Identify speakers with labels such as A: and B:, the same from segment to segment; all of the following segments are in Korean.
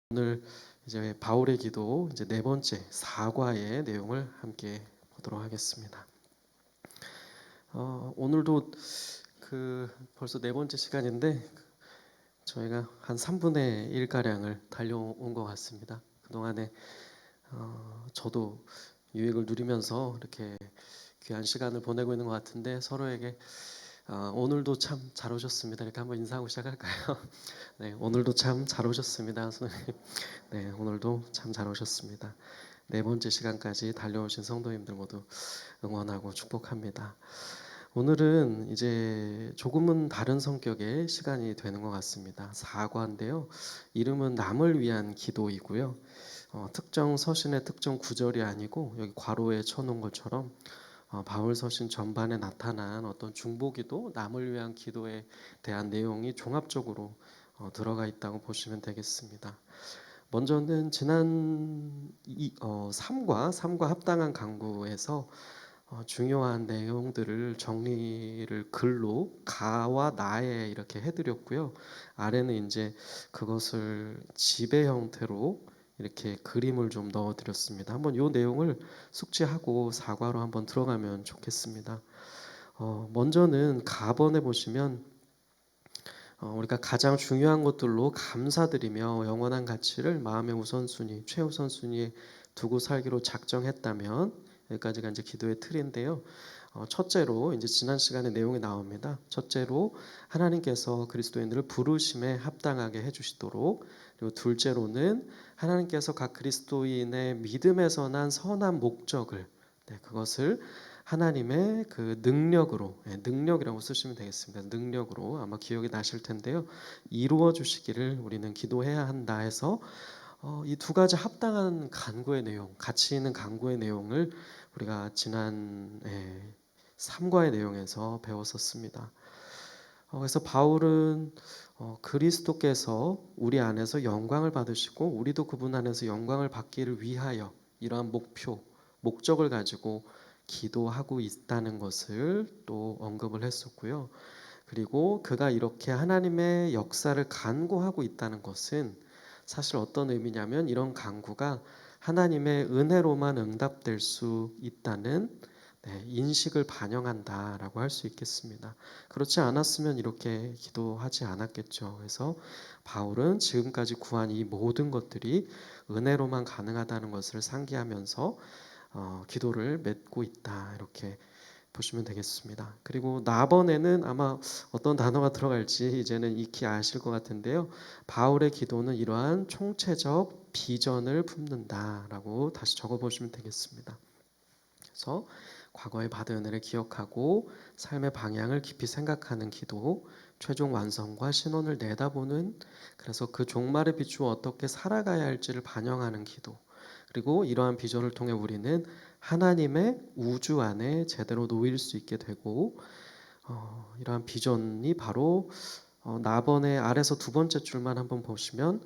A: 오늘 이제 바울의 기도 이제 네 번째 사과의 내용을 함께 보도록 하겠습니다. 오늘도 벌써 네 번째 시간인데 저희가 한 3분의 1 가량을 달려온 것 같습니다. 그 동안에 저도 유익을 누리면서 이렇게 귀한 시간을 보내고 있는 것 같은데 서로에게 오늘도 참 잘 오셨습니다. 이렇게 한번 인사하고 시작할까요? 네, 오늘도 참 잘 오셨습니다, 선생님. 네, 오늘도 참 잘 오셨습니다. 네 번째 시간까지 달려오신 성도님들 모두 응원하고 축복합니다. 오늘은 이제 조금은 다른 성격의 시간이 되는 것 같습니다. 사과인데요. 이름은 남을 위한 기도이고요. 특정 서신의 특정 구절이 아니고 여기 괄호에 쳐놓은 것처럼 바울 서신 전반에 나타난 어떤 중보기도, 남을 위한 기도에 대한 내용이 종합적으로 들어가 있다고 보시면 되겠습니다. 먼저는 지난 3과 합당한 강구에서 중요한 내용들을 정리를 글로 가와 나에 이렇게 해드렸고요. 아래는 이제 그것을 지배 형태로 이렇게 그림을 좀 넣어드렸습니다. 한번 이 내용을 숙지하고 사과로 한번 들어가면 좋겠습니다. 먼저는 가번에 보시면 우리가 가장 중요한 것들로 감사드리며 영원한 가치를 마음의 우선순위, 최우선순위에 두고 살기로 작정했다면, 여기까지가 이제 기도의 틀인데요. 첫째로 이제 지난 시간에 내용이 나옵니다. 첫째로 하나님께서 그리스도인들을 부르심에 합당하게 해주시도록, 그리고 둘째로는 하나님께서 각 그리스도인의 믿음에서 난 선한 목적을, 그것을 하나님의 그 능력으로, 능력이라고 쓰시면 되겠습니다. 능력으로 아마 기억이 나실 텐데요. 이루어 주시기를 우리는 기도해야 한다 해서 이 두 가지 합당한 간구의 내용, 가치 있는 간구의 내용을 우리가 지난 3과의 내용에서 배웠었습니다. 그래서 바울은 그리스도께서 우리 안에서 영광을 받으시고 우리도 그분 안에서 영광을 받기를 위하여 이러한 목적을 가지고 기도하고 있다는 것을 또 언급을 했었고요. 그리고 그가 이렇게 하나님의 역사를 간구하고 있다는 것은 사실 어떤 의미냐면 이런 간구가 하나님의 은혜로만 응답될 수 있다는 인식을 반영한다라고 할 수 있겠습니다. 그렇지 않았으면 이렇게 기도하지 않았겠죠. 그래서 바울은 지금까지 구한 이 모든 것들이 은혜로만 가능하다는 것을 상기하면서 기도를 맺고 있다, 이렇게 보시면 되겠습니다. 그리고 나번에는 아마 어떤 단어가 들어갈지 이제는 익히 아실 것 같은데요. 바울의 기도는 이러한 총체적 비전을 품는다라고 다시 적어보시면 되겠습니다. 그래서 과거에 받은 은혜를 기억하고 삶의 방향을 깊이 생각하는 기도, 최종 완성과 신원을 내다보는, 그래서 그 종말에 비추어 어떻게 살아가야 할지를 반영하는 기도, 그리고 이러한 비전을 통해 우리는 하나님의 우주 안에 제대로 놓일 수 있게 되고, 이러한 비전이 바로 나번의 아래서 두 번째 줄만 한번 보시면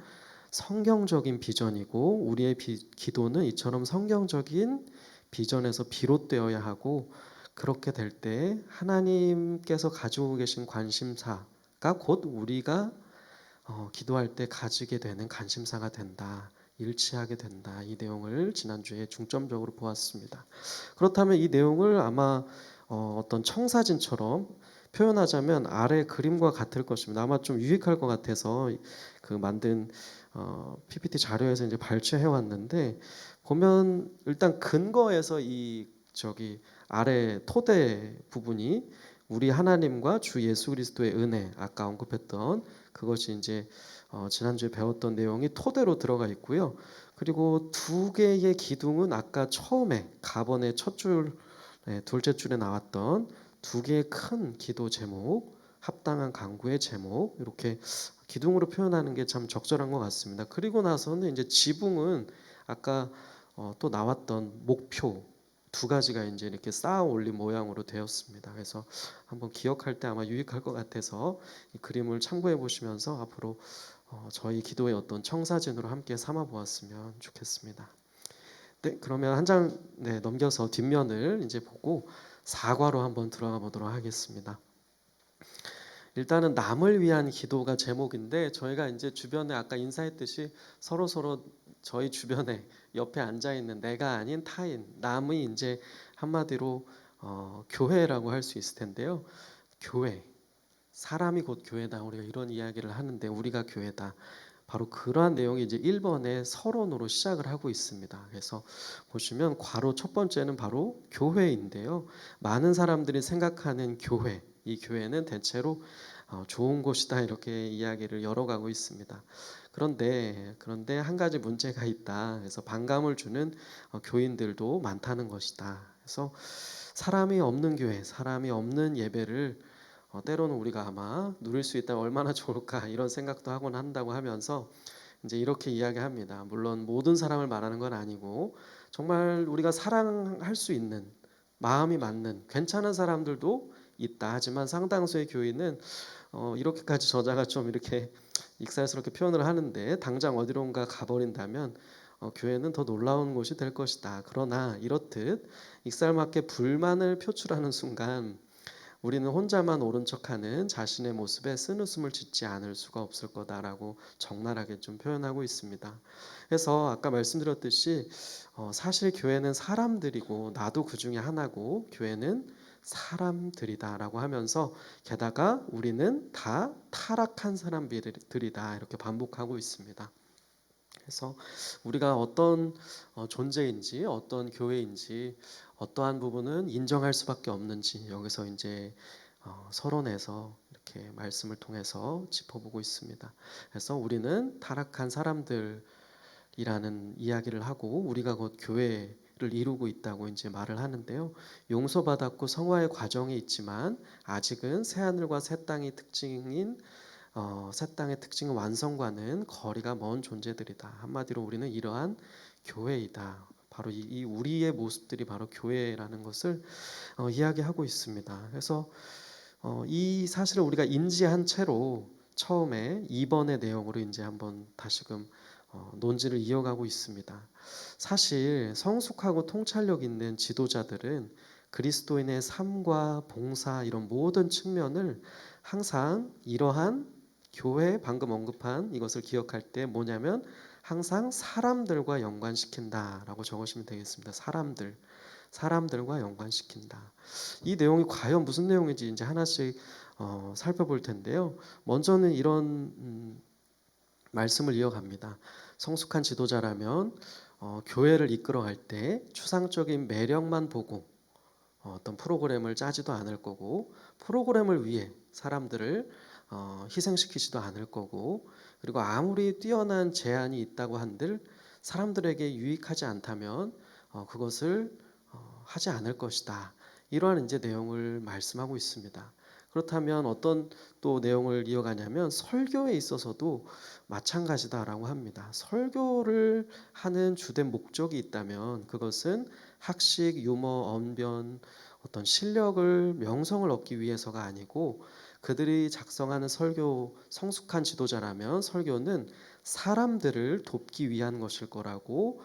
A: 성경적인 비전이고, 우리의 기도는 이처럼 성경적인 비전에서 비롯되어야 하고, 그렇게 될 때 하나님께서 가지고 계신 관심사가 곧 우리가 기도할 때 가지게 되는 관심사가 된다, 일치하게 된다. 이 내용을 지난주에 중점적으로 보았습니다. 그렇다면 이 내용을 아마 어떤 청사진처럼 표현하자면 아래 그림과 같을 것입니다. 아마 좀 유익할 것 같아서 그 만든 PPT 자료에서 이제 발췌해 왔는데, 보면 일단 근거에서 이 저기 아래 토대 부분이 우리 하나님과 주 예수 그리스도의 은혜, 아까 언급했던 그것이 이제 지난주에 배웠던 내용이 토대로 들어가 있고요. 그리고 두 개의 기둥은 아까 처음에 가번의 첫 줄, 둘째 줄에 나왔던 두 개의 큰 기도 제목, 합당한 간구의 제목, 이렇게 기둥으로 표현하는 게 참 적절한 것 같습니다. 그리고 나서는 이제 지붕은 아까 또 나왔던 목표 두 가지가 이제 이렇게 쌓아 올린 모양으로 되었습니다. 그래서 한번 기억할 때 아마 유익할 것 같아서 이 그림을 참고해 보시면서 앞으로 저희 기도의 어떤 청사진으로 함께 삼아 보았으면 좋겠습니다. 네, 그러면 한 장 넘겨서 뒷면을 이제 보고 사과로 한번 들어가 보도록 하겠습니다. 일단은 남을 위한 기도가 제목인데 저희가 이제 주변에 아까 인사했듯이 서로서로 저희 주변에 옆에 앉아 있는 내가 아닌 타인, 남이 이제 한마디로 교회라고 할 수 있을 텐데요. 교회, 사람이 곧 교회다. 우리가 이런 이야기를 하는데 우리가 교회다. 바로 그러한 내용이 이제 1번의 서론으로 시작을 하고 있습니다. 그래서 보시면 괄호 첫 번째는 바로 교회인데요. 많은 사람들이 생각하는 교회, 이 교회는 대체로 좋은 곳이다 이렇게 이야기를 열어가고 있습니다. 그런데 한 가지 문제가 있다. 그래서 반감을 주는 교인들도 많다는 것이다. 그래서 사람이 없는 교회, 사람이 없는 예배를 때로는 우리가 아마 누릴 수 있다면 얼마나 좋을까 이런 생각도 하곤 한다고 하면서 이제 이렇게 이야기합니다. 물론 모든 사람을 말하는 건 아니고 정말 우리가 사랑할 수 있는 마음이 맞는 괜찮은 사람들도 있다. 하지만 상당수의 교인은 이렇게까지 저자가 좀 이렇게 익살스럽게 표현을 하는데 당장 어디론가 가버린다면 교회는 더 놀라운 곳이 될 것이다. 그러나 이렇듯 익살맞게 불만을 표출하는 순간 우리는 혼자만 옳은 척하는 자신의 모습에 쓴웃음을 짓지 않을 수가 없을 거다라고 적나라하게 좀 표현하고 있습니다. 그래서 아까 말씀드렸듯이 사실 교회는 사람들이고 나도 그 중에 하나고 교회는 사람들이다라고 하면서 게다가 우리는 다 타락한 사람들이다 이렇게 반복하고 있습니다. 그래서 우리가 어떤 존재인지 어떤 교회인지 어떠한 부분은 인정할 수밖에 없는지 여기서 이제 서론에서 이렇게 말씀을 통해서 짚어보고 있습니다. 그래서 우리는 타락한 사람들이라는 이야기를 하고 우리가 곧 교회를 이루고 있다고 이제 말을 하는데요. 용서받았고 성화의 과정이 있지만 아직은 새 하늘과 새 땅의 특징인 새 땅의 특징은 완성과는 거리가 먼 존재들이다. 한마디로 우리는 이러한 교회이다. 바로 이 우리의 모습들이 바로 교회라는 것을 이야기하고 있습니다. 그래서 이 사실을 우리가 인지한 채로 처음에 2번의 내용으로 이제 한번 다시금 논지를 이어가고 있습니다. 사실 성숙하고 통찰력 있는 지도자들은 그리스도인의 삶과 봉사 이런 모든 측면을 항상 이러한 교회 방금 언급한 이것을 기억할 때 뭐냐면 항상 사람들과 연관시킨다라고 적으시면 되겠습니다. 사람들과 연관시킨다. 이 내용이 과연 무슨 내용인지 이제 하나씩 살펴볼 텐데요. 먼저는 이런 말씀을 이어갑니다. 성숙한 지도자라면 교회를 이끌어갈 때 추상적인 매력만 보고 어떤 프로그램을 짜지도 않을 거고 프로그램을 위해 사람들을 희생시키지도 않을 거고 그리고 아무리 뛰어난 제안이 있다고 한들 사람들에게 유익하지 않다면 그것을 하지 않을 것이다. 이러한 이제 내용을 말씀하고 있습니다. 그렇다면 어떤 또 내용을 이어가냐면 설교에 있어서도 마찬가지다라고 합니다. 설교를 하는 주된 목적이 있다면 그것은 학식, 유머, 언변, 어떤 실력을 명성을 얻기 위해서가 아니고 그들이 작성하는 설교 성숙한 지도자라면 설교는 사람들을 돕기 위한 것일 거라고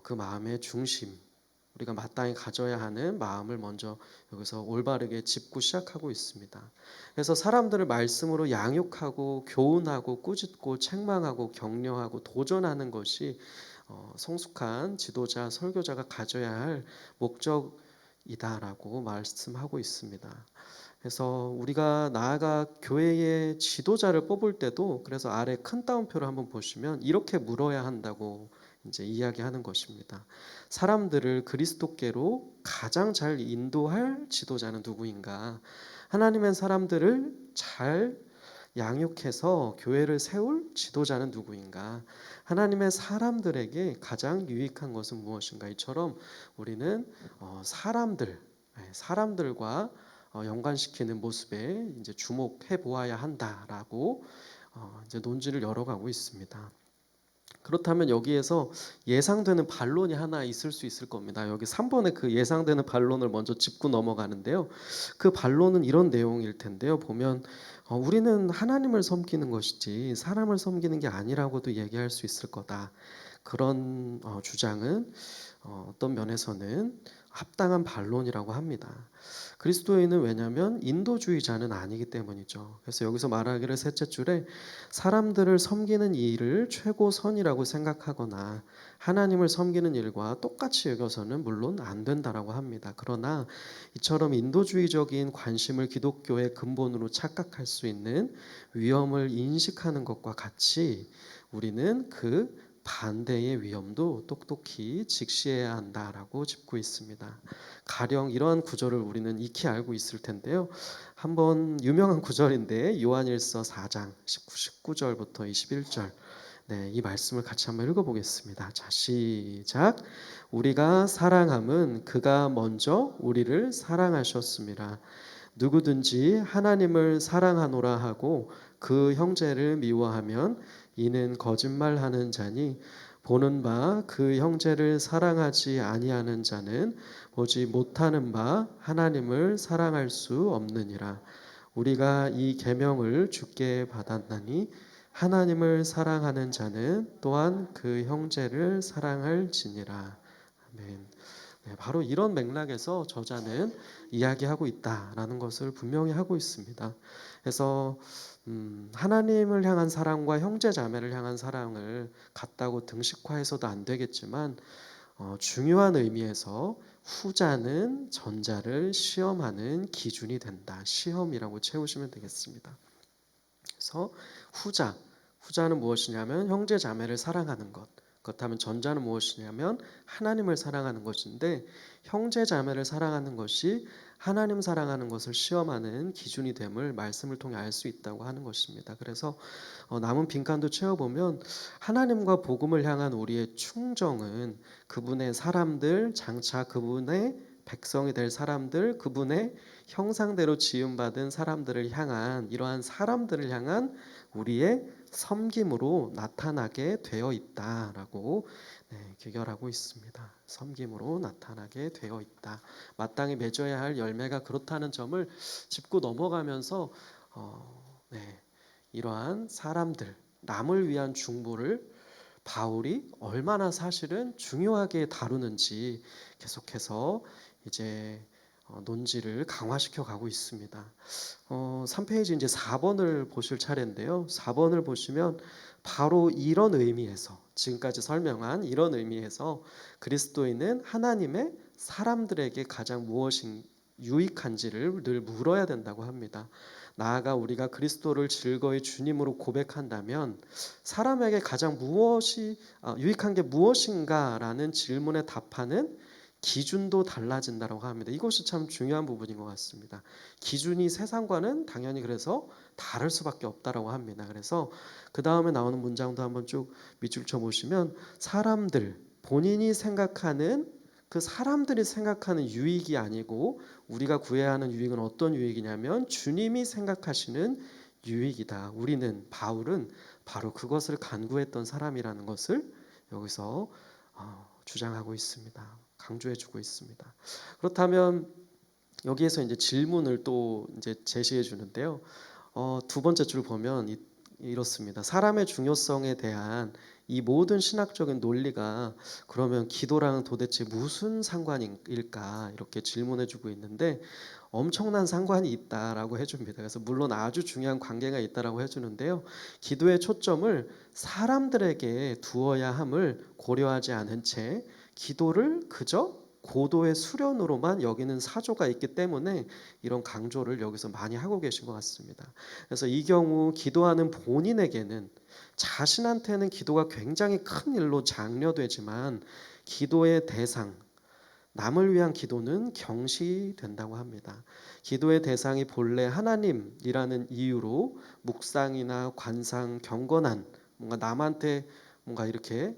A: 그 마음의 중심 우리가 마땅히 가져야 하는 마음을 먼저 여기서 올바르게 짚고 시작하고 있습니다. 그래서 사람들을 말씀으로 양육하고 교훈하고 꾸짖고 책망하고 격려하고 도전하는 것이 성숙한 지도자 설교자가 가져야 할 목적이다라고 말씀하고 있습니다. 그래서 우리가 나아가 교회의 지도자를 뽑을 때도 그래서 아래 큰 따옴표를 한번 보시면 이렇게 물어야 한다고 이제 이야기하는 것입니다. 사람들을 그리스도께로 가장 잘 인도할 지도자는 누구인가? 하나님의 사람들을 잘 양육해서 교회를 세울 지도자는 누구인가? 하나님의 사람들에게 가장 유익한 것은 무엇인가? 이처럼 우리는 사람들과 연관시키는 모습에 이제 주목해 보아야 한다라고 이제 논지를 열어가고 있습니다. 그렇다면 여기에서 예상되는 반론이 하나 있을 수 있을 겁니다. 여기 3번에 그 예상되는 반론을 먼저 짚고 넘어가는데요. 그 반론은 이런 내용일 텐데요. 보면 우리는 하나님을 섬기는 것이지 사람을 섬기는 게 아니라고도 얘기할 수 있을 거다. 그런 주장은 어떤 면에서는 합당한 반론이라고 합니다. 그리스도인은 왜냐하면 인도주의자는 아니기 때문이죠. 그래서 여기서 말하기를 셋째 줄에 사람들을 섬기는 일을 최고선이라고 생각하거나 하나님을 섬기는 일과 똑같이 여겨서는 물론 안 된다라고 합니다. 그러나 이처럼 인도주의적인 관심을 기독교의 근본으로 착각할 수 있는 위험을 인식하는 것과 같이 우리는 그 반대의 위험도 똑똑히 직시해야 한다라고 짚고 있습니다. 가령 이러한 구절을 우리는 익히 알고 있을 텐데요. 한번 유명한 구절인데 요한일서 4장 19절부터 21절 이 말씀을 같이 한번 읽어보겠습니다. 자, 시작. 우리가 사랑함은 그가 먼저 우리를 사랑하셨습니다. 누구든지 하나님을 사랑하노라 하고 그 형제를 미워하면 이는 거짓말하는 자니 보는 바 그 형제를 사랑하지 아니하는 자는 보지 못하는 바 하나님을 사랑할 수 없느니라. 우리가 이 계명을 주께 받았나니 하나님을 사랑하는 자는 또한 그 형제를 사랑할지니라. 아멘. 바로 이런 맥락에서 저자는 이야기하고 있다라는 것을 분명히 하고 있습니다. 그래서 하나님을 향한 사랑과 형제 자매를 향한 사랑을 같다고 등식화해서도 안 되겠지만 중요한 의미에서 후자는 전자를 시험하는 기준이 된다. 시험이라고 채우시면 되겠습니다. 그래서 후자는 무엇이냐면 형제 자매를 사랑하는 것. 그렇다면 전자는 무엇이냐면 하나님을 사랑하는 것인데 형제 자매를 사랑하는 것이 하나님 사랑하는 것을 시험하는 기준이 됨을 말씀을 통해 알 수 있다고 하는 것입니다. 그래서 남은 빈칸도 채워보면 하나님과 복음을 향한 우리의 충정은 그분의 사람들, 장차 그분의 백성이 될 사람들, 그분의 형상대로 지음받은 사람들을 향한 이러한 사람들을 향한 우리의 섬김으로 나타나게 되어 있다라고 기결하고 있습니다. 섬김으로 나타나게 되어 있다. 마땅히 맺어야 할 열매가 그렇다는 점을 짚고 넘어가면서 이러한 사람들, 남을 위한 중보를 바울이 얼마나 사실은 중요하게 다루는지 계속해서 이제 논지를 강화시켜 가고 있습니다. 3페이지 이제 4번을 보실 차례인데요. 4번을 보시면 바로 이런 의미에서 지금까지 설명한 이런 의미에서 그리스도인은 하나님의 사람들에게 가장 무엇이 유익한지를 늘 물어야 된다고 합니다. 나아가 우리가 그리스도를 즐거이 주님으로 고백한다면 사람에게 가장 무엇이 유익한 게 무엇인가라는 질문에 답하는 기준도 달라진다고 합니다. 이것이 참 중요한 부분인 것 같습니다. 기준이 세상과는 당연히 그래서 다를 수밖에 없다라고 합니다. 그래서 그 다음에 나오는 문장도 한번 쭉 밑줄 쳐 보시면 사람들 본인이 생각하는 그 사람들이 생각하는 유익이 아니고 우리가 구해야 하는 유익은 어떤 유익이냐면 주님이 생각하시는 유익이다. 바울은 바로 그것을 간구했던 사람이라는 것을 여기서 주장하고 있습니다. 강조해주고 있습니다. 그렇다면 여기에서 이제 질문을 또 이제 제시해 주는데요. 두 번째 줄 보면 이렇습니다. 사람의 중요성에 대한 이 모든 신학적인 논리가 그러면 기도랑은 도대체 무슨 상관일까 이렇게 질문해주고 있는데 엄청난 상관이 있다라고 해줍니다. 그래서 물론 아주 중요한 관계가 있다라고 해주는데요. 기도의 초점을 사람들에게 두어야 함을 고려하지 않은 채 기도를 그저 고도의 수련으로만 여기는 사조가 있기 때문에 이런 강조를 여기서 많이 하고 계신 것 같습니다. 그래서 이 경우 기도하는 본인에게는 자신한테는 기도가 굉장히 큰 일로 장려되지만 기도의 대상, 남을 위한 기도는 경시된다고 합니다. 기도의 대상이 본래 하나님이라는 이유로 묵상이나 관상, 경건한 뭔가 남한테 뭔가 이렇게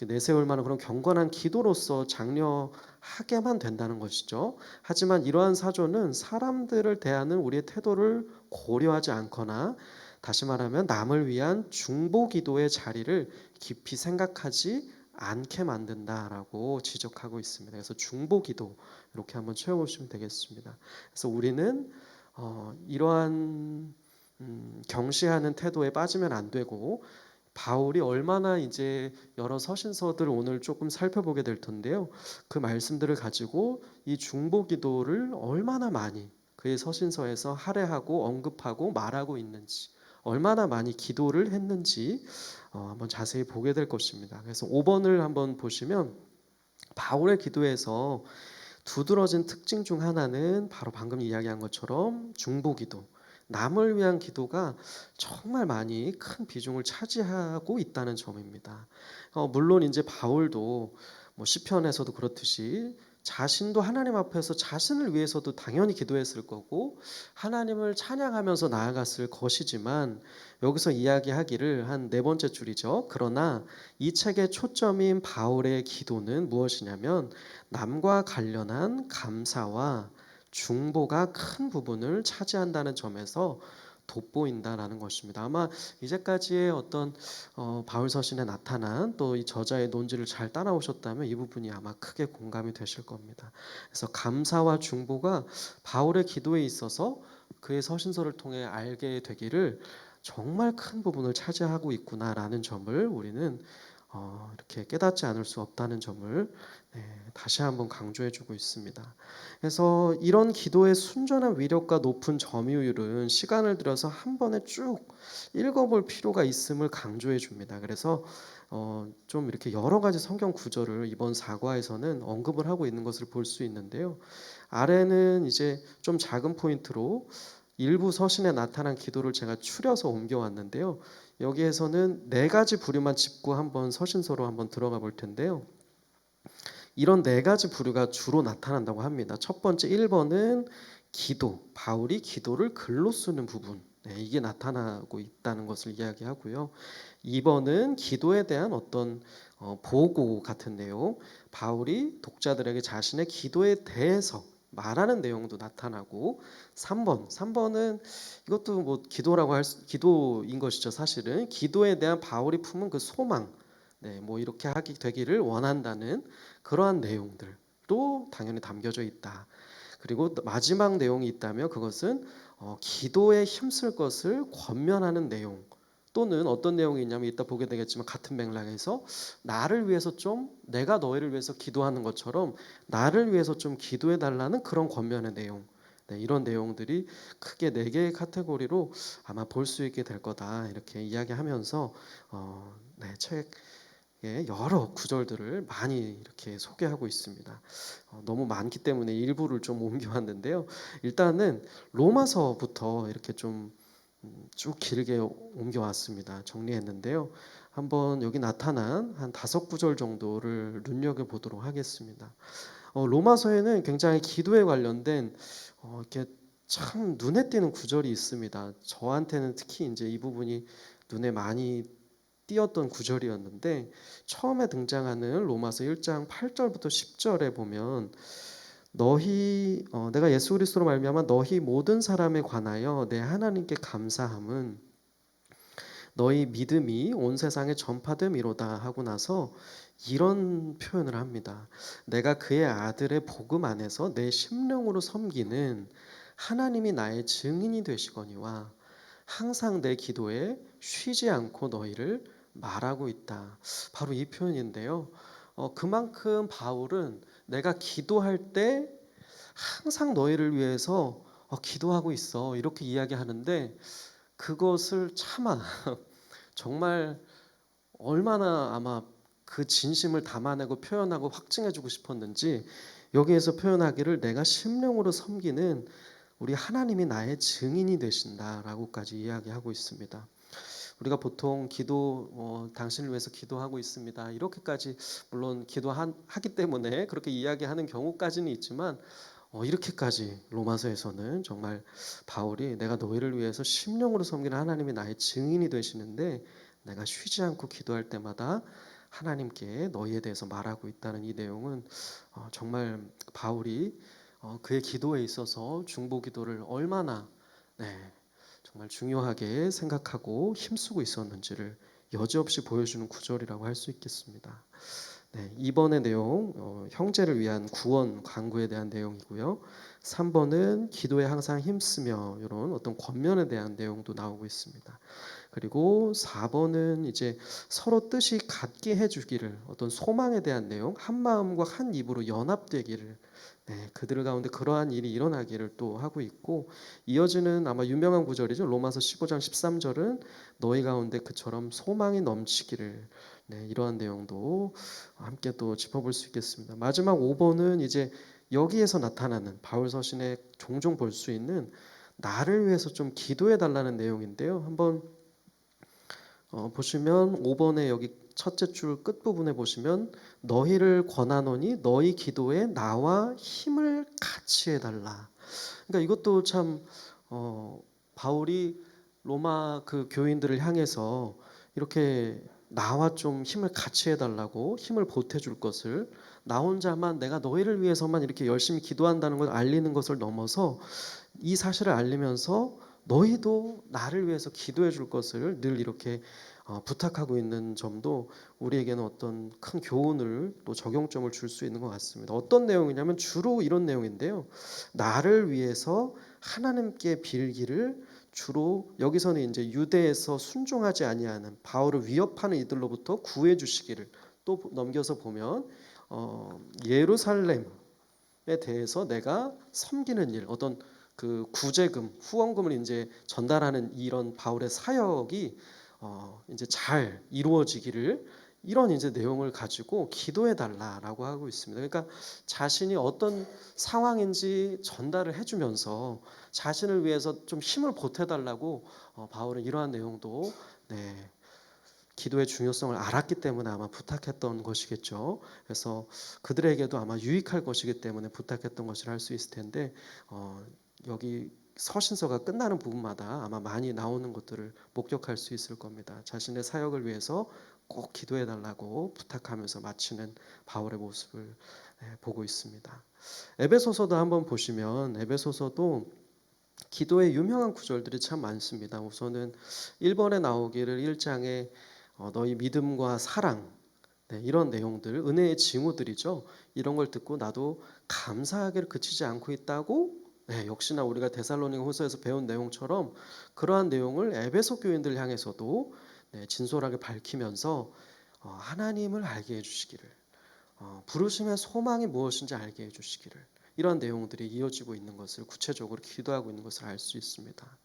A: 내세울 만한 그런 경건한 기도로서 장려하게만 된다는 것이죠. 하지만 이러한 사조는 사람들을 대하는 우리의 태도를 고려하지 않거나 다시 말하면 남을 위한 중보 기도의 자리를 깊이 생각하지 않게 만든다라고 지적하고 있습니다. 그래서 중보 기도 이렇게 한번 채워보시면 되겠습니다. 그래서 우리는 이러한 경시하는 태도에 빠지면 안 되고 바울이 얼마나 이제 여러 서신서들을 오늘 조금 살펴보게 될 텐데요. 그 말씀들을 가지고 이 중보 기도를 얼마나 많이 그의 서신서에서 할애하고 언급하고 말하고 있는지, 얼마나 많이 기도를 했는지 한번 자세히 보게 될 것입니다. 그래서 5번을 한번 보시면 바울의 기도에서 두드러진 특징 중 하나는 바로 방금 이야기한 것처럼 중보 기도, 남을 위한 기도가 정말 많이 큰 비중을 차지하고 있다는 점입니다. 물론 이제 바울도 뭐 시편에서도 그렇듯이 자신도 하나님 앞에서 자신을 위해서도 당연히 기도했을 거고 하나님을 찬양하면서 나아갔을 것이지만, 여기서 이야기하기를 한 네 번째 줄이죠. 그러나 이 책의 초점인 바울의 기도는 무엇이냐면 남과 관련한 감사와 중보가 큰 부분을 차지한다는 점에서 돋보인다라는 것입니다. 아마 이제까지의 어떤 바울 서신에 나타난 또 이 저자의 논지를 잘 따라오셨다면 이 부분이 아마 크게 공감이 되실 겁니다. 그래서 감사와 중보가 바울의 기도에 있어서 그의 서신서를 통해 알게 되기를 정말 큰 부분을 차지하고 있구나라는 점을 우리는 이렇게 깨닫지 않을 수 없다는 점을 다시 한번 강조해주고 있습니다. 그래서 이런 기도의 순전한 위력과 높은 점유율은 시간을 들여서 한 번에 쭉 읽어볼 필요가 있음을 강조해 줍니다. 그래서 좀 이렇게 여러 가지 성경 구절을 이번 사과에서는 언급을 하고 있는 것을 볼 수 있는데요. 아래는 이제 좀 작은 포인트로 일부 서신에 나타난 기도를 제가 추려서 옮겨왔는데요. 여기에서는 네 가지 부류만 짚고 한번 서신서로 한번 들어가 볼 텐데요. 이런 네 가지 부류가 주로 나타난다고 합니다. 첫 번째 1번은 기도, 바울이 기도를 글로 쓰는 부분, 이게 나타나고 있다는 것을 이야기하고요. 2번은 기도에 대한 어떤 보고 같은 내용, 바울이 독자들에게 자신의 기도에 대해서 말하는 내용도 나타나고, 3번은 이것도 뭐 기도라고 기도인 것이죠. 사실은 기도에 대한 바울이 품은 그 소망, 뭐 이렇게 하기 되기를 원한다는 그러한 내용들도 당연히 담겨져 있다. 그리고 마지막 내용이 있다면 그것은 기도에 힘쓸 것을 권면하는 내용, 또는 어떤 내용이 있냐면 이따 보게 되겠지만 같은 맥락에서 나를 위해서 좀, 내가 너희를 위해서 기도하는 것처럼 나를 위해서 좀 기도해 달라는 그런 권면의 내용, 이런 내용들이 크게 네 개의 카테고리로 아마 볼 수 있게 될 거다, 이렇게 이야기하면서 책의 여러 구절들을 많이 이렇게 소개하고 있습니다. 너무 많기 때문에 일부를 좀 옮겨왔는데요. 일단은 로마서부터 이렇게 좀 쭉 길게 옮겨왔습니다. 정리했는데요. 한번 여기 나타난 한 5구절 정도를 눈여겨보도록 하겠습니다. 로마서에는 굉장히 기도에 관련된 이렇게 참 눈에 띄는 구절이 있습니다. 저한테는 특히 이제 이 부분이 눈에 많이 띄었던 구절이었는데, 처음에 등장하는 로마서 1장 8절부터 10절에 보면 내가 예수 그리스도로 말미암아 너희 모든 사람에 관하여 내 하나님께 감사함은 너희 믿음이 온 세상에 전파됨이로다 하고 나서 이런 표현을 합니다. 내가 그의 아들의 복음 안에서 내 심령으로 섬기는 하나님이 나의 증인이 되시거니와 항상 내 기도에 쉬지 않고 너희를 말하고 있다. 바로 이 표현인데요. 그만큼 바울은 내가 기도할 때 항상 너희를 위해서 기도하고 있어, 이렇게 이야기하는데, 그것을 차마 정말 얼마나 아마 그 진심을 담아내고 표현하고 확증해주고 싶었는지 여기에서 표현하기를 내가 심령으로 섬기는 우리 하나님이 나의 증인이 되신다라고까지 이야기하고 있습니다. 우리가 보통 당신을 위해서 기도하고 있습니다, 이렇게까지 물론 기도하기 때문에 그렇게 이야기하는 경우까지는 있지만, 이렇게까지 로마서에서는 정말 바울이 내가 너희를 위해서 심령으로 섬기는 하나님이 나의 증인이 되시는데 내가 쉬지 않고 기도할 때마다 하나님께 너희에 대해서 말하고 있다는 이 내용은 정말 바울이 그의 기도에 있어서 중보 기도를 얼마나 정말 중요하게 생각하고 힘쓰고 있었는지를 여지없이 보여주는 구절이라고 할 수 있겠습니다. 이번의 내용, 형제를 위한 구원 간구에 대한 내용이고요. 3번은 기도에 항상 힘쓰며, 이런 어떤 권면에 대한 내용도 나오고 있습니다. 그리고 4번은 이제 서로 뜻이 같게 해주기를, 어떤 소망에 대한 내용, 한 마음과 한 입으로 연합되기를, 그들 가운데 그러한 일이 일어나기를 또 하고 있고, 이어지는 아마 유명한 구절이죠. 로마서 15장 13절은 너희 가운데 그처럼 소망이 넘치기를, 이러한 내용도 함께 또 짚어볼 수 있겠습니다. 마지막 5번은 이제 여기에서 나타나는 바울 서신에 종종 볼 수 있는 나를 위해서 좀 기도해 달라는 내용인데요. 한번 보시면 5번에 여기 첫째 줄 끝부분에 보시면 너희를 권하노니 너희 기도에 나와 힘을 같이 해달라. 그러니까 이것도 참 바울이 로마 그 교인들을 향해서 이렇게 나와 좀 힘을 같이 해달라고, 힘을 보태줄 것을, 나 혼자만 내가 너희를 위해서만 이렇게 열심히 기도한다는 걸 알리는 것을 넘어서 이 사실을 알리면서 너희도 나를 위해서 기도해 줄 것을 늘 이렇게 부탁하고 있는 점도 우리에게는 어떤 큰 교훈을, 또 적용점을 줄 수 있는 것 같습니다. 어떤 내용이냐면 주로 이런 내용인데요. 나를 위해서 하나님께 빌기를, 주로 여기서는 이제 유대에서 순종하지 아니하는 바울을 위협하는 이들로부터 구해 주시기를, 또 넘겨서 보면 예루살렘에 대해서 내가 섬기는 일, 어떤 그 구제금, 후원금을 이제 전달하는 이런 바울의 사역이 이제 잘 이루어지기를, 이런 이제 내용을 가지고 기도해 달라라고 하고 있습니다. 그러니까 자신이 어떤 상황인지 전달을 해주면서 자신을 위해서 좀 힘을 보태 달라고 바울은 이러한 내용도 기도의 중요성을 알았기 때문에 아마 부탁했던 것이겠죠. 그래서 그들에게도 아마 유익할 것이기 때문에 부탁했던 것이라 할 수 있을 텐데 여기 서신서가 끝나는 부분마다 아마 많이 나오는 것들을 목격할 수 있을 겁니다. 자신의 사역을 위해서 꼭 기도해 달라고 부탁하면서 마치는 바울의 모습을 보고 있습니다. 에베소서도 한번 보시면 에베소서도 기도의 유명한 구절들이 참 많습니다. 우선은 1번에 나오기를 1장에 너희 믿음과 사랑, 이런 내용들, 은혜의 징후들이죠. 이런 걸 듣고 나도 감사하기를 그치지 않고 있다고, 역시나 우리가 데살로니가 후서에서 배운 내용처럼 그러한 내용을 에베소 교인들 향해서도 진솔하게 밝히면서 하나님을 알게 해주시기를, 부르심의 소망이 무엇인지 알게 해주시기를, 이런 내용들이 이어지고 있는 것을 구체적으로 기도하고 있는 것을 알 수 있습니다.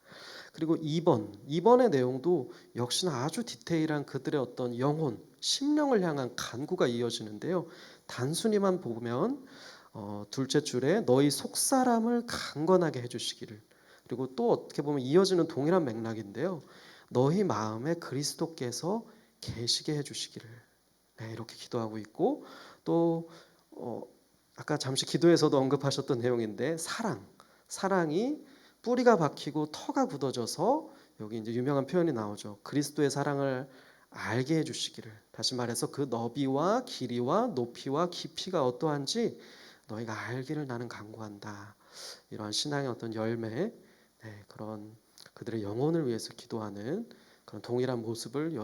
A: 그리고 2번의 내용도 역시나 아주 디테일한 그들의 어떤 영혼, 심령을 향한 간구가 이어지는데요. 단순히만 보면 둘째 줄에 너희 속사람을 강건하게 해주시기를, 그리고 또 어떻게 보면 이어지는 동일한 맥락인데요. 너희 마음에 그리스도께서 계시게 해주시기를, 이렇게 기도하고 있고, 또 아까 잠시 기도에서도 언급하셨던 내용인데 사랑이 뿌리가 박히고 터가 굳어져서, 여기 이제 유명한 표현이 나오죠. 그리스도의 사랑을 알게 해주시기를, 다시 말해서 그 너비와 길이와 높이와 깊이가 어떠한지 너희가 알기를 나는 간구한다. 이러한 신앙의 어떤 열매, 그런 그들의 영혼을 위해서 기도하는 그런 동일한 모습을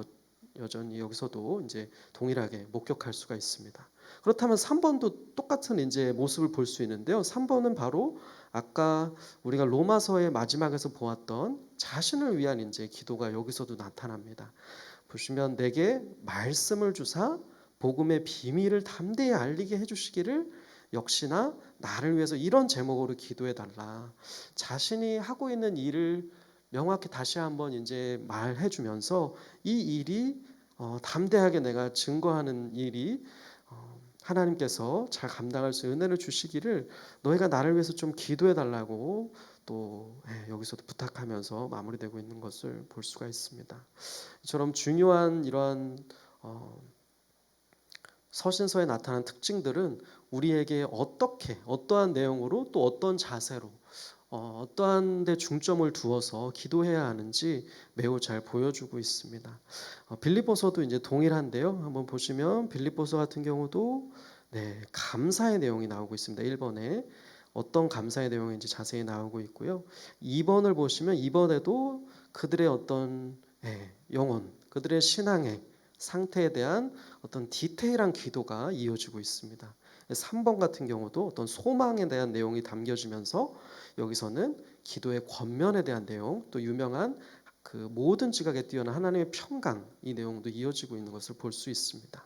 A: 여전히 여기서도 이제 동일하게 목격할 수가 있습니다. 그렇다면 3번도 똑같은 이제 모습을 볼 수 있는데요. 3번은 바로 아까 우리가 로마서의 마지막에서 보았던 자신을 위한 이제 기도가 여기서도 나타납니다. 보시면 내게 말씀을 주사 복음의 비밀을 담대히 알리게 해주시기를, 역시나 나를 위해서 이런 제목으로 기도해 달라. 자신이 하고 있는 일을 명확히 다시 한번 이제 말해주면서 이 일이 담대하게 내가 증거하는 일이 하나님께서 잘 감당할 수 있는 은혜를 주시기를 너희가 나를 위해서 좀 기도해 달라고 또 여기서도 부탁하면서 마무리되고 있는 것을 볼 수가 있습니다. 이처럼 중요한 이러한 서신서에 나타난 특징들은 우리에게 어떻게, 어떠한 내용으로, 또 어떤 자세로, 어떠한 데 중점을 두어서 기도해야 하는지 매우 잘 보여주고 있습니다. 빌립보서도 이제 동일한데요. 한번 보시면 빌립보서 같은 경우도 감사의 내용이 나오고 있습니다. 1번에 어떤 감사의 내용인지 자세히 나오고 있고요. 2번을 보시면 2번에도 그들의 어떤 영혼, 그들의 신앙의 상태에 대한 어떤 디테일한 기도가 이어지고 있습니다. 3번 같은 경우도 어떤 소망에 대한 내용이 담겨지면서 여기서는 기도의 권면에 대한 내용, 또 유명한 그 모든 지각에 뛰어난 하나님의 평강, 이 내용도 이어지고 있는 것을 볼 수 있습니다.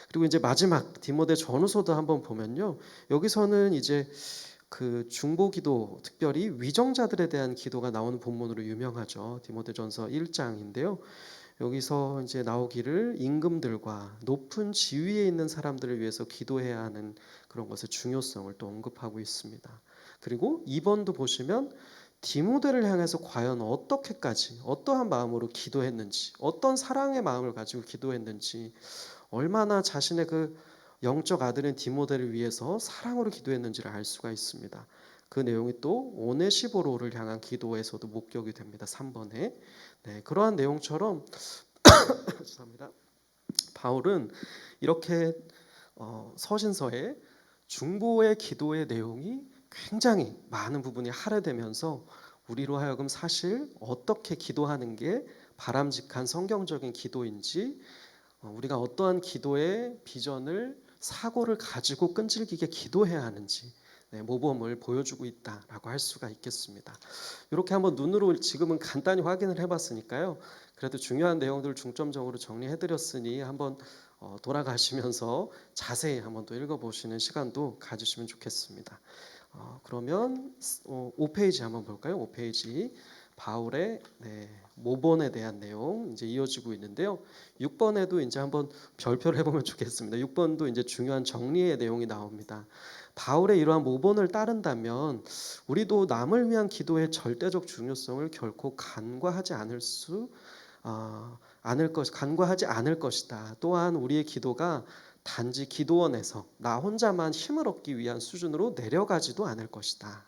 A: 그리고 이제 마지막 디모데 전후서도 한번 보면요, 여기서는 이제 그 중보기도, 특별히 위정자들에 대한 기도가 나오는 본문으로 유명하죠. 디모데전서 1장인데요. 여기서 이제 나오기를 임금들과 높은 지위에 있는 사람들을 위해서 기도해야 하는 그런 것의 중요성을 또 언급하고 있습니다. 그리고 2번도 보시면 디모데를 향해서 과연 어떻게까지, 어떠한 마음으로 기도했는지, 어떤 사랑의 마음을 가지고 기도했는지, 얼마나 자신의 그 영적 아들인 디모데를 위해서 사랑으로 기도했는지를 알 수가 있습니다. 그 내용이 또 오네시보로를 향한 기도에서도 목격이 됩니다. 3번에. 네, 그러한 내용처럼 죄송합니다. 바울은 이렇게 서신서에 중보의 기도의 내용이 굉장히 많은 부분이 할애되면서 우리로 하여금 사실 어떻게 기도하는 게 바람직한 성경적인 기도인지, 우리가 어떠한 기도의 비전을, 사고를 가지고 끈질기게 기도해야 하는지, 네, 모범을 보여주고 있다라고 할 수가 있겠습니다. 이렇게 한번 눈으로 지금은 간단히 확인을 해봤으니까요. 그래도 중요한 내용들을 중점적으로 정리해드렸으니 한번 돌아가시면서 자세히 한번 또 읽어보시는 시간도 가지시면 좋겠습니다. 그러면 5페이지 한번 볼까요? 5페이지 바울의 모본에 대한 내용 이제 이어지고 있는데요. 6번에도 이제 한번 별표를 해보면 좋겠습니다. 6번도 이제 중요한 정리의 내용이 나옵니다. 바울의 이러한 모본을 따른다면 우리도 남을 위한 기도의 절대적 중요성을 결코 간과하지 간과하지 않을 것이다. 또한 우리의 기도가 단지 기도원에서 나 혼자만 힘을 얻기 위한 수준으로 내려가지도 않을 것이다.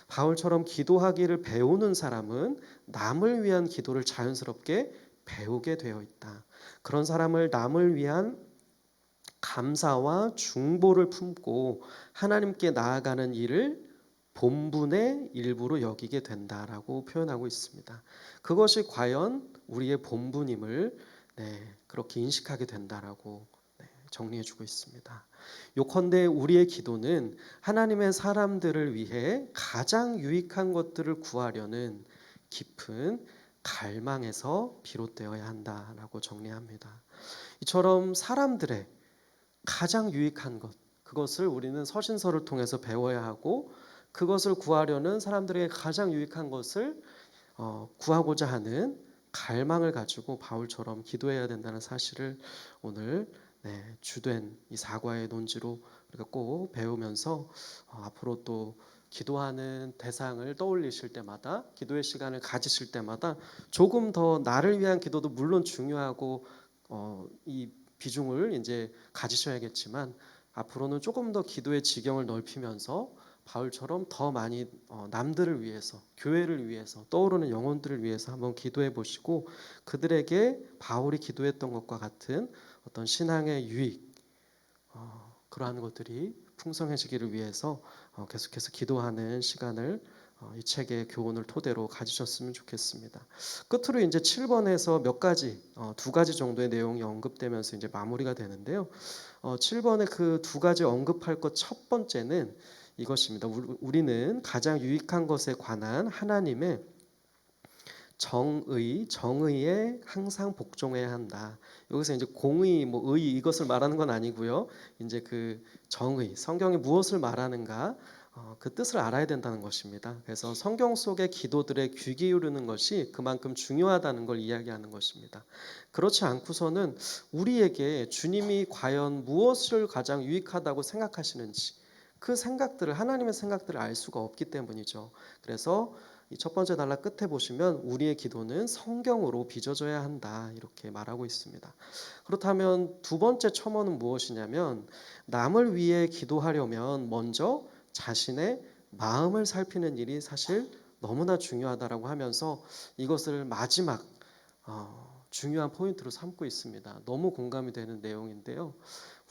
A: 바울처럼 기도하기를 배우는 사람은 남을 위한 기도를 자연스럽게 배우게 되어 있다. 그런 사람을 남을 위한 감사와 중보를 품고 하나님께 나아가는 일을 본분의 일부로 여기게 된다라고 표현하고 있습니다. 그것이 과연 우리의 본분임을 그렇게 인식하게 된다라고 정리해주고 있습니다. 요컨대 우리의 기도는 하나님의 사람들을 위해 가장 유익한 것들을 구하려는 깊은 갈망에서 비롯되어야 한다라고 정리합니다. 이처럼 사람들의 가장 유익한 것, 그것을 우리는 서신서를 통해서 배워야 하고, 그것을 구하려는 사람들에게 가장 유익한 것을 구하고자 하는 갈망을 가지고 바울처럼 기도해야 된다는 사실을 오늘 주된 이 사과의 논지로 우리가 꼭 배우면서 앞으로 또 기도하는 대상을 떠올리실 때마다, 기도의 시간을 가지실 때마다 조금 더 나를 위한 기도도 물론 중요하고 이 비중을 이제 가지셔야겠지만, 앞으로는 조금 더 기도의 지경을 넓히면서 바울처럼 더 많이 남들을 위해서, 교회를 위해서, 떠오르는 영혼들을 위해서 한번 기도해 보시고, 그들에게 바울이 기도했던 것과 같은 어떤 신앙의 유익, 그러한 것들이 풍성해지기를 위해서 계속해서 기도하는 시간을 이 책의 교훈을 토대로 가지셨으면 좋겠습니다. 끝으로 이제 7번에서 몇 가지, 두 가지 정도의 내용이 언급되면서 이제 마무리가 되는데요. 7번에 그 두 가지 언급할 것 첫 번째는 이것입니다. 우리는 가장 유익한 것에 관한 하나님의 정의에 항상 복종해야 한다. 여기서 이제 공의, 의 이것을 말하는 건 아니고요. 이제 그 정의, 성경이 무엇을 말하는가, 그 뜻을 알아야 된다는 것입니다. 그래서 성경 속의 기도들에 귀 기울이는 것이 그만큼 중요하다는 걸 이야기하는 것입니다. 그렇지 않고서는 우리에게 주님이 과연 무엇을 가장 유익하다고 생각하시는지, 그 생각들을, 하나님의 생각들을 알 수가 없기 때문이죠. 그래서 이 첫 번째 단락 끝에 보시면 우리의 기도는 성경으로 빚어져야 한다, 이렇게 말하고 있습니다. 그렇다면 두 번째 첨언은 무엇이냐면, 남을 위해 기도하려면 먼저 자신의 마음을 살피는 일이 사실 너무나 중요하다라고 하면서 이것을 마지막 중요한 포인트로 삼고 있습니다. 너무 공감이 되는 내용인데요.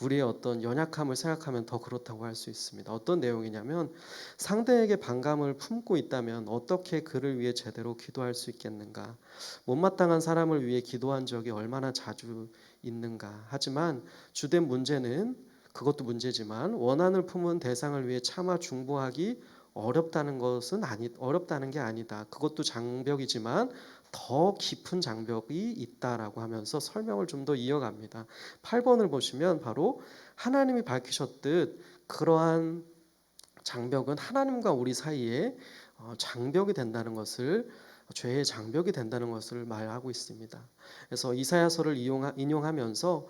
A: 우리의 어떤 연약함을 생각하면 더 그렇다고 할 수 있습니다. 어떤 내용이냐면, 상대에게 반감을 품고 있다면 어떻게 그를 위해 제대로 기도할 수 있겠는가? 못마땅한 사람을 위해 기도한 적이 얼마나 자주 있는가? 하지만 주된 문제는, 그것도 문제지만 원한을 품은 대상을 위해 차마 중보하기 어렵다는 게 아니다. 그것도 장벽이지만 더 깊은 장벽이 있다라고 하면서 설명을 좀 더 이어갑니다. 8번을 보시면 바로 하나님이 밝히셨듯 그러한 장벽은 하나님과 우리 사이에 장벽이 된다는 것을, 죄의 장벽이 된다는 것을 말하고 있습니다. 그래서 이사야서를 인용하면서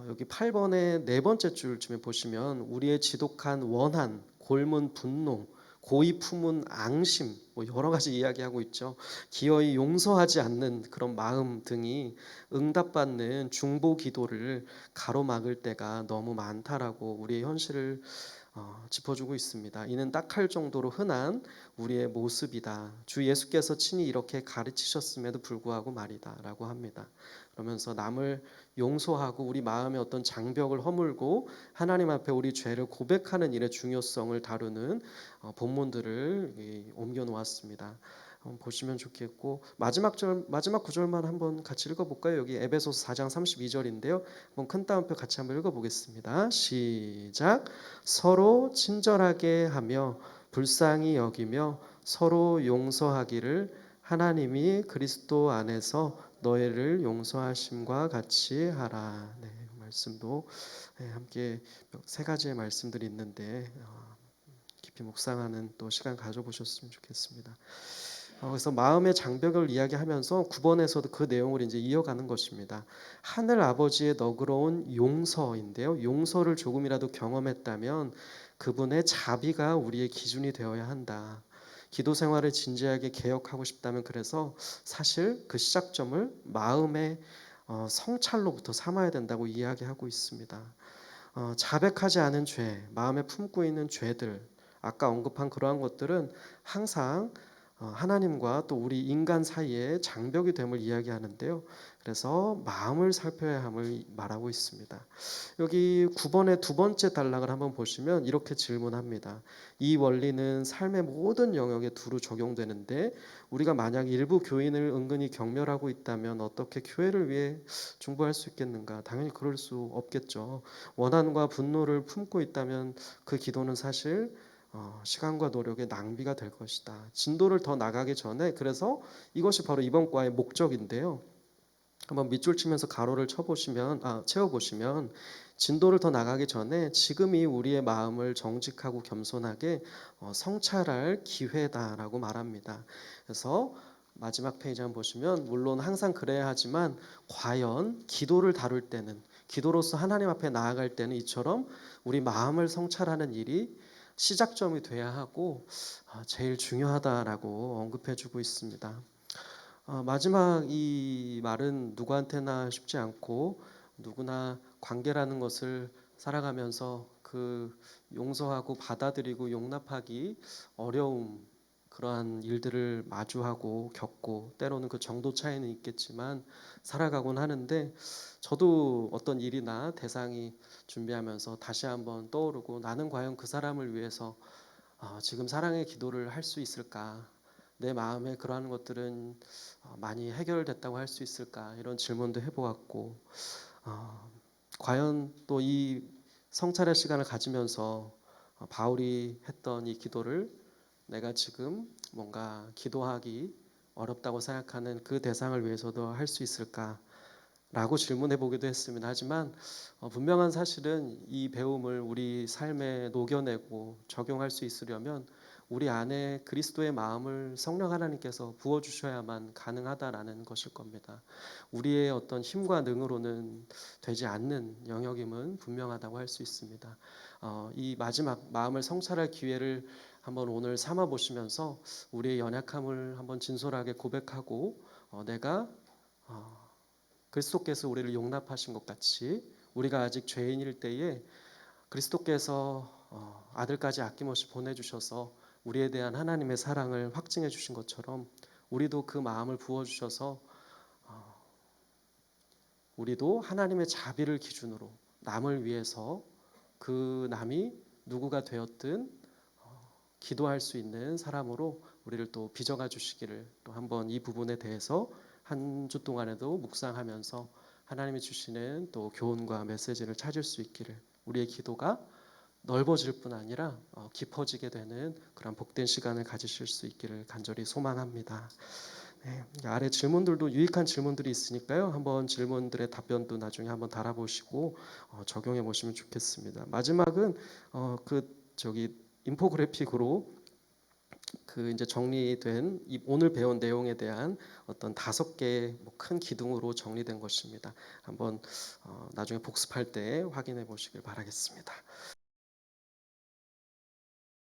A: 여기 8번의 네 번째 줄쯤에 보시면 우리의 지독한 원한, 골문 분노, 고이 품은 앙심, 뭐 여러 가지 이야기하고 있죠. 기어이 용서하지 않는 그런 마음 등이 응답받는 중보 기도를 가로막을 때가 너무 많다라고 우리의 현실을 짚어주고 있습니다. 이는 딱할 정도로 흔한 우리의 모습이다. 주 예수께서 친히 이렇게 가르치셨음에도 불구하고 말이다라고 합니다. 그러면서 남을 용서하고 우리 마음의 어떤 장벽을 허물고 하나님 앞에 우리 죄를 고백하는 일의 중요성을 다루는 본문들을 옮겨 놓았습니다. 보시면 좋겠고 마지막 구절만 한번 같이 읽어볼까요? 여기 에베소서 4장 32절인데요. 한번 큰 따옴표 같이 한번 읽어보겠습니다. 시작. 서로 친절하게 하며 불쌍히 여기며 서로 용서하기를 하나님이 그리스도 안에서 너희를 용서하심과 같이 하라. 네, 말씀도 함께 세 가지의 말씀들이 있는데 깊이 묵상하는 또 시간 가져보셨으면 좋겠습니다. 그래서 마음의 장벽을 이야기하면서 9번에서도 그 내용을 이제 이어가는 것입니다. 하늘 아버지의 너그러운 용서인데요. 용서를 조금이라도 경험했다면 그분의 자비가 우리의 기준이 되어야 한다. 기도 생활을 진지하게 개혁하고 싶다면 그래서 사실 그 시작점을 마음의 성찰로부터 삼아야 된다고 이야기하고 있습니다. 자백하지 않은 죄, 마음에 품고 있는 죄들, 아까 언급한 그러한 것들은 항상 하나님과 또 우리 인간 사이에 장벽이 됨을 이야기하는데요. 그래서 마음을 살펴야 함을 말하고 있습니다. 여기 9번의 두 번째 단락을 한번 보시면 이렇게 질문합니다. 이 원리는 삶의 모든 영역에 두루 적용되는데 우리가 만약 일부 교인을 은근히 경멸하고 있다면 어떻게 교회를 위해 중보할 수 있겠는가? 당연히 그럴 수 없겠죠. 원한과 분노를 품고 있다면 그 기도는 사실 시간과 노력의 낭비가 될 것이다. 진도를 더 나가기 전에 그래서 이것이 바로 이번 과의 목적인데요. 한번 밑줄 치면서 가로를 채워보시면 진도를 더 나가기 전에 지금이 우리의 마음을 정직하고 겸손하게 성찰할 기회다라고 말합니다. 그래서 마지막 페이지 한번 보시면 물론 항상 그래야 하지만 과연 기도를 다룰 때는 기도로서 하나님 앞에 나아갈 때는 이처럼 우리 마음을 성찰하는 일이 시작점이 돼야 하고 제일 중요하다라고 언급해주고 있습니다. 마지막 이 말은 누구한테나 쉽지 않고 누구나 관계라는 것을 살아가면서 그 용서하고 받아들이고 용납하기 어려움, 그러한 일들을 마주하고 겪고 때로는 그 정도 차이는 있겠지만 살아가곤 하는데 저도 어떤 일이나 대상이 준비하면서 다시 한번 떠오르고 나는 과연 그 사람을 위해서 지금 사랑의 기도를 할 수 있을까? 내 마음에 그러한 것들은 많이 해결됐다고 할 수 있을까? 이런 질문도 해보았고 과연 또 이 성찰의 시간을 가지면서 바울이 했던 이 기도를 내가 지금 뭔가 기도하기 어렵다고 생각하는 그 대상을 위해서도 할 수 있을까? 라고 질문해 보기도 했습니다. 하지만 분명한 사실은 이 배움을 우리 삶에 녹여내고 적용할 수 있으려면 우리 안에 그리스도의 마음을 성령 하나님께서 부어주셔야만 가능하다라는 것일 겁니다. 우리의 어떤 힘과 능으로는 되지 않는 영역임은 분명하다고 할 수 있습니다. 이 마지막 마음을 성찰할 기회를 한번 오늘 삼아 보시면서 우리의 연약함을 한번 진솔하게 고백하고 내가 그리스도께서 우리를 용납하신 것 같이 우리가 아직 죄인일 때에 그리스도께서 아들까지 아낌없이 보내주셔서 우리에 대한 하나님의 사랑을 확증해 주신 것처럼 우리도 그 마음을 부어주셔서 우리도 하나님의 자비를 기준으로 남을 위해서 그 남이 누구가 되었든 기도할 수 있는 사람으로 우리를 또 빚어가 주시기를 또 한번 이 부분에 대해서 한 주 동안에도 묵상하면서 하나님이 주시는 또 교훈과 메시지를 찾을 수 있기를 우리의 기도가 넓어질 뿐 아니라 깊어지게 되는 그런 복된 시간을 가지실 수 있기를 간절히 소망합니다. 네, 아래 질문들도 유익한 질문들이 있으니까요. 한번 질문들의 답변도 나중에 한번 달아보시고 적용해 보시면 좋겠습니다. 마지막은 그 저기 인포그래픽으로 그 이제 정리된 오늘 배운 내용에 대한 어떤 5개 큰 기둥으로 정리된 것입니다. 한번 나중에 복습할 때 확인해 보시길 바라겠습니다.